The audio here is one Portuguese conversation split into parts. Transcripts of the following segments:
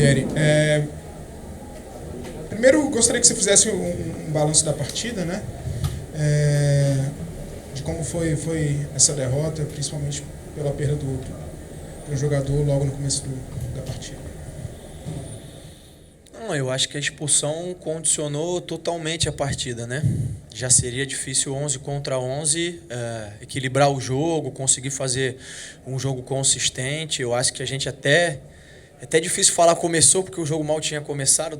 Barbieri. Primeiro, gostaria que você fizesse um balanço da partida, né? De como foi essa derrota, principalmente pela perda do jogador logo no começo da partida. Não, eu acho que a expulsão condicionou totalmente a partida, né? Já seria difícil 11 contra 11 equilibrar o jogo, conseguir fazer um jogo consistente. Eu acho que a gente até difícil falar começou, porque o jogo mal tinha começado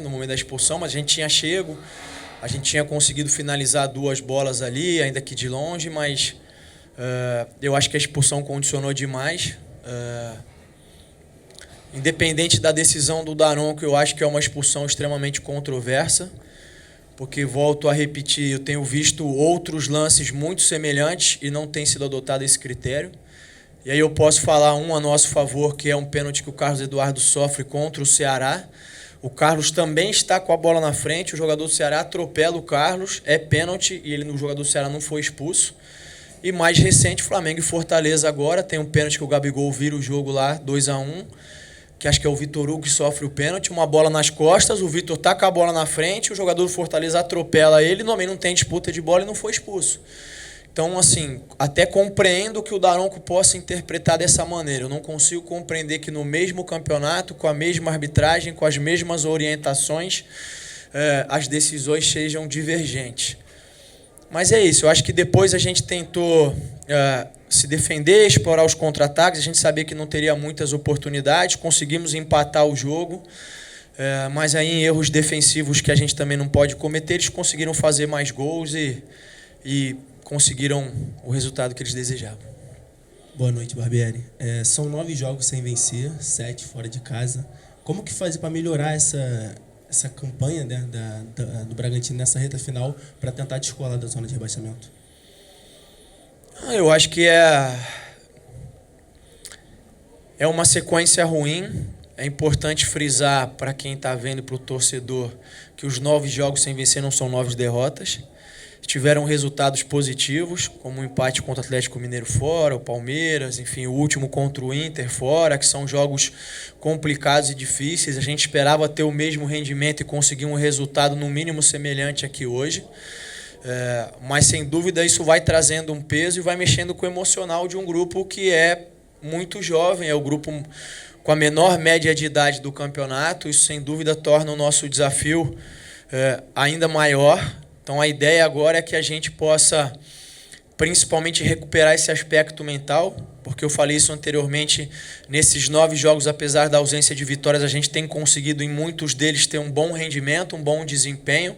no momento da expulsão, mas a gente tinha chego, a gente tinha conseguido finalizar 2 bolas ali, ainda que de longe, mas eu acho que a expulsão condicionou demais. Independente da decisão do Daronco, eu acho que é uma expulsão extremamente controversa, porque, volto a repetir, eu tenho visto outros lances muito semelhantes e não tem sido adotado esse critério. E aí eu posso falar um a nosso favor, que é um pênalti que o Carlos Eduardo sofre contra o Ceará. O Carlos também está com a bola na frente, o jogador do Ceará atropela o Carlos, é pênalti e o jogador do Ceará não foi expulso. E mais recente, Flamengo e Fortaleza agora, tem um pênalti que o Gabigol vira o jogo lá, 2-1, que acho que é o Vitor Hugo que sofre o pênalti, uma bola nas costas, o Vitor tá com a bola na frente, o jogador do Fortaleza atropela ele, também não tem disputa de bola e não foi expulso. Então, assim, até compreendo que o Daronco possa interpretar dessa maneira. Eu não consigo compreender que no mesmo campeonato, com a mesma arbitragem, com as mesmas orientações, as decisões sejam divergentes. Mas é isso, eu acho que depois a gente tentou se defender, explorar os contra-ataques, a gente sabia que não teria muitas oportunidades, conseguimos empatar o jogo, mas aí em erros defensivos que a gente também não pode cometer, eles conseguiram fazer mais gols e conseguiram o resultado que eles desejavam. Boa noite, Barbieri. São 9 jogos sem vencer, 7 fora de casa. Como que fazer para melhorar essa campanha, né, do Bragantino nessa reta final para tentar descolar da zona de rebaixamento? Eu acho que é uma sequência ruim. É importante frisar para quem está vendo e para o torcedor que os 9 jogos sem vencer não são 9 derrotas. Tiveram resultados positivos, como o empate contra o Atlético Mineiro fora, o Palmeiras, enfim, o último contra o Inter fora, que são jogos complicados e difíceis. A gente esperava ter o mesmo rendimento e conseguir um resultado no mínimo semelhante aqui hoje. Mas, sem dúvida, isso vai trazendo um peso e vai mexendo com o emocional de um grupo que é muito jovem, é o grupo com a menor média de idade do campeonato. Isso, sem dúvida, torna o nosso desafio ainda maior. Então, a ideia agora é que a gente possa, principalmente, recuperar esse aspecto mental, porque eu falei isso anteriormente, nesses 9 jogos, apesar da ausência de vitórias, a gente tem conseguido, em muitos deles, ter um bom rendimento, um bom desempenho,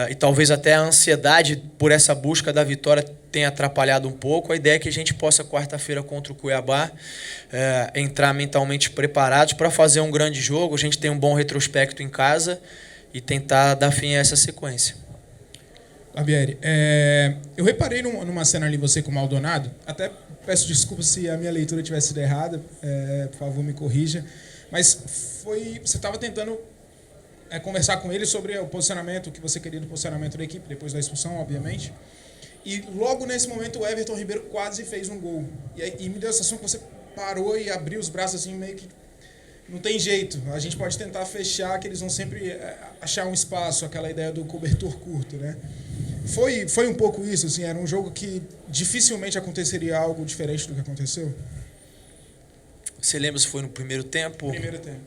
e talvez até a ansiedade por essa busca da vitória tenha atrapalhado um pouco. A ideia é que a gente possa, quarta-feira, contra o Cuiabá, entrar mentalmente preparados para fazer um grande jogo. A gente tem um bom retrospecto em casa e tentar dar fim a essa sequência. Barbieri, eu reparei numa cena ali, você com o Maldonado, até peço desculpas se a minha leitura tivesse sido errada, por favor me corrija, mas você estava tentando conversar com ele sobre o posicionamento, o que você queria do posicionamento da equipe, depois da expulsão, obviamente, e logo nesse momento o Everton Ribeiro quase fez um gol, e me deu a sensação que você parou e abriu os braços assim, meio que não tem jeito, a gente pode tentar fechar, que eles vão sempre achar um espaço, aquela ideia do cobertor curto, né? Foi um pouco isso, assim, era um jogo que dificilmente aconteceria algo diferente do que aconteceu? Você lembra se foi no primeiro tempo? Primeiro tempo.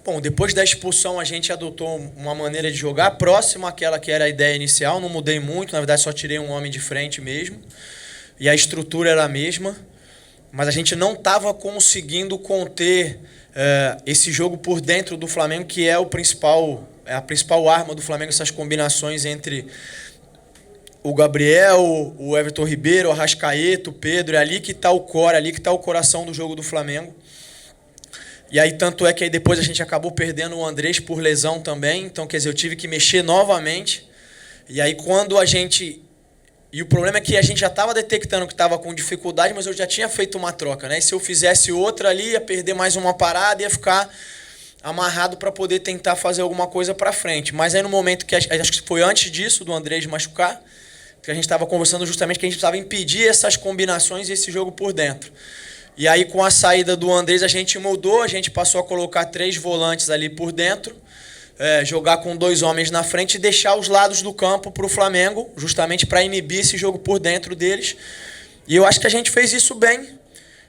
Bom, depois da expulsão a gente adotou uma maneira de jogar próxima àquela que era a ideia inicial, não mudei muito, na verdade só tirei um homem de frente mesmo, e a estrutura era a mesma, mas a gente não estava conseguindo conter esse jogo por dentro do Flamengo, que é a principal arma do Flamengo, essas combinações entre o Gabriel, o Everton Ribeiro, o Arrascaeta, o Pedro, é ali que está o core, ali que está o coração do jogo do Flamengo. E aí, tanto é que aí depois a gente acabou perdendo o Andrés por lesão também, então, quer dizer, eu tive que mexer novamente, e aí quando a gente... E o problema é que a gente já estava detectando que estava com dificuldade, mas eu já tinha feito uma troca, né? E se eu fizesse outra ali, ia perder mais uma parada, ia ficar amarrado para poder tentar fazer alguma coisa para frente. Mas aí no momento que, acho que foi antes disso, do Andrés machucar, porque a gente estava conversando justamente que a gente precisava impedir essas combinações e esse jogo por dentro. E aí, com a saída do Andrés, a gente mudou, a gente passou a colocar 3 volantes ali por dentro, jogar com 2 homens na frente e deixar os lados do campo para o Flamengo, justamente para inibir esse jogo por dentro deles. E eu acho que a gente fez isso bem.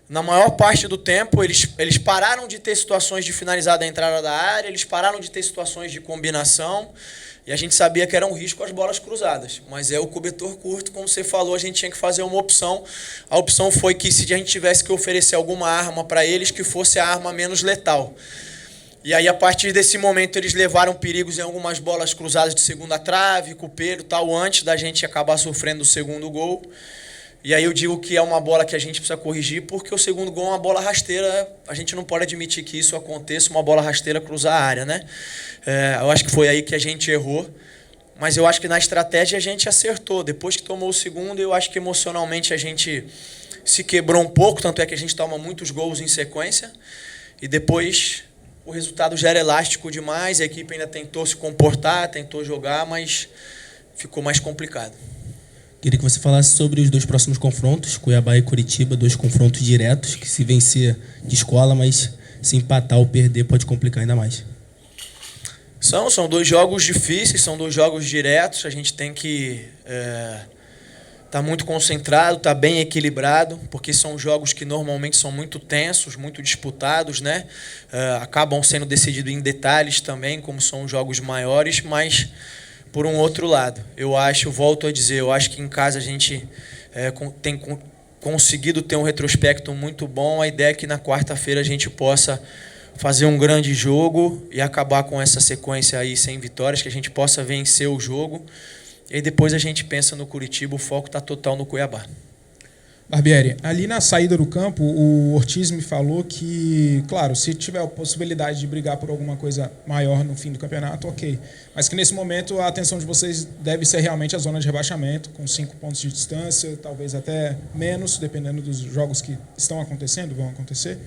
Na maior parte do tempo, eles pararam de ter situações de finalizar da entrada da área, eles pararam de ter situações de combinação, e a gente sabia que era um risco as bolas cruzadas. Mas o cobertor curto, como você falou, a gente tinha que fazer uma opção. A opção foi que se a gente tivesse que oferecer alguma arma para eles, que fosse a arma menos letal. E aí, a partir desse momento, eles levaram perigos em algumas bolas cruzadas de segunda trave, copeiro, tal, antes da gente acabar sofrendo o segundo gol. E aí eu digo que é uma bola que a gente precisa corrigir, porque o segundo gol é uma bola rasteira, a gente não pode admitir que isso aconteça, uma bola rasteira cruzar a área, né? Eu acho que foi aí que a gente errou, mas eu acho que na estratégia a gente acertou. Depois que tomou o segundo, eu acho que emocionalmente a gente se quebrou um pouco, tanto é que a gente toma muitos gols em sequência, e depois o resultado já era elástico demais, a equipe ainda tentou se comportar, tentou jogar, mas ficou mais complicado. Queria que você falasse sobre os 2 próximos confrontos, Cuiabá e Curitiba, 2 confrontos diretos, que se vencer descola, mas se empatar ou perder pode complicar ainda mais. São 2 jogos difíceis, são 2 jogos diretos, a gente tem que tá muito concentrado, tá bem equilibrado, porque são jogos que normalmente são muito tensos, muito disputados, né? Acabam sendo decididos em detalhes também, como são jogos maiores, mas por um outro lado, volto a dizer, eu acho que em casa a gente tem conseguido ter um retrospecto muito bom. A ideia é que na quarta-feira a gente possa fazer um grande jogo e acabar com essa sequência aí sem vitórias, que a gente possa vencer o jogo. E aí depois a gente pensa no Curitiba, o foco está total no Cuiabá. Barbieri, ali na saída do campo, o Ortiz me falou que, claro, se tiver a possibilidade de brigar por alguma coisa maior no fim do campeonato, ok. Mas que nesse momento a atenção de vocês deve ser realmente a zona de rebaixamento, com 5 pontos de distância, talvez até menos, dependendo dos jogos que estão acontecendo, vão acontecer.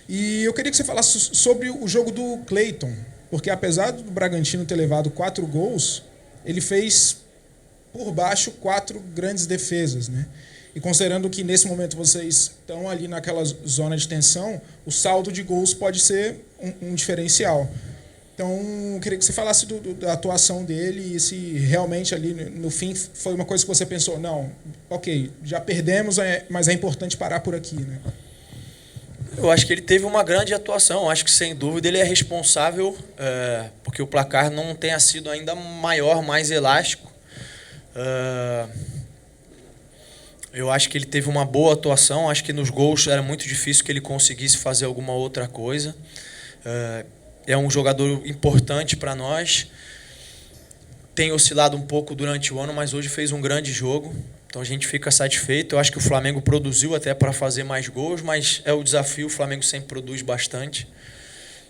E eu queria que você falasse sobre o jogo do Cleiton, porque apesar do Bragantino ter levado 4 gols, ele fez por baixo 4 grandes defesas, né? E considerando que nesse momento vocês estão ali naquela zona de tensão, o saldo de gols pode ser um diferencial. Então, eu queria que você falasse da atuação dele e se realmente ali no fim foi uma coisa que você pensou, não, ok, já perdemos, mas é importante parar por aqui, né? Eu acho que ele teve uma grande atuação. Acho que, sem dúvida, ele é responsável porque o placar não tenha sido ainda maior, mais elástico. Eu acho que ele teve uma boa atuação. Acho que nos gols era muito difícil que ele conseguisse fazer alguma outra coisa. É um jogador importante para nós. Tem oscilado um pouco durante o ano, mas hoje fez um grande jogo. Então a gente fica satisfeito. Eu acho que o Flamengo produziu até para fazer mais gols, mas é o desafio. O Flamengo sempre produz bastante.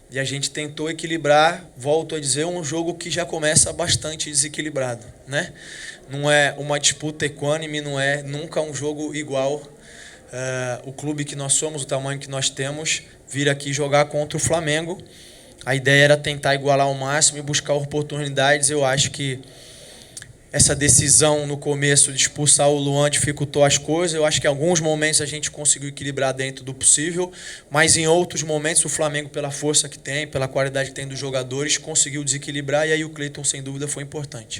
E a gente tentou equilibrar, volto a dizer, um jogo que já começa bastante desequilibrado, né? Não é uma disputa equânime, não é nunca um jogo igual. O clube que nós somos, o tamanho que nós temos, vir aqui jogar contra o Flamengo. A ideia era tentar igualar ao máximo e buscar oportunidades. Eu acho que essa decisão no começo de expulsar o Luan dificultou as coisas. Eu acho que em alguns momentos a gente conseguiu equilibrar dentro do possível, mas em outros momentos o Flamengo, pela força que tem, pela qualidade que tem dos jogadores, conseguiu desequilibrar, e aí o Cleiton, sem dúvida, foi importante.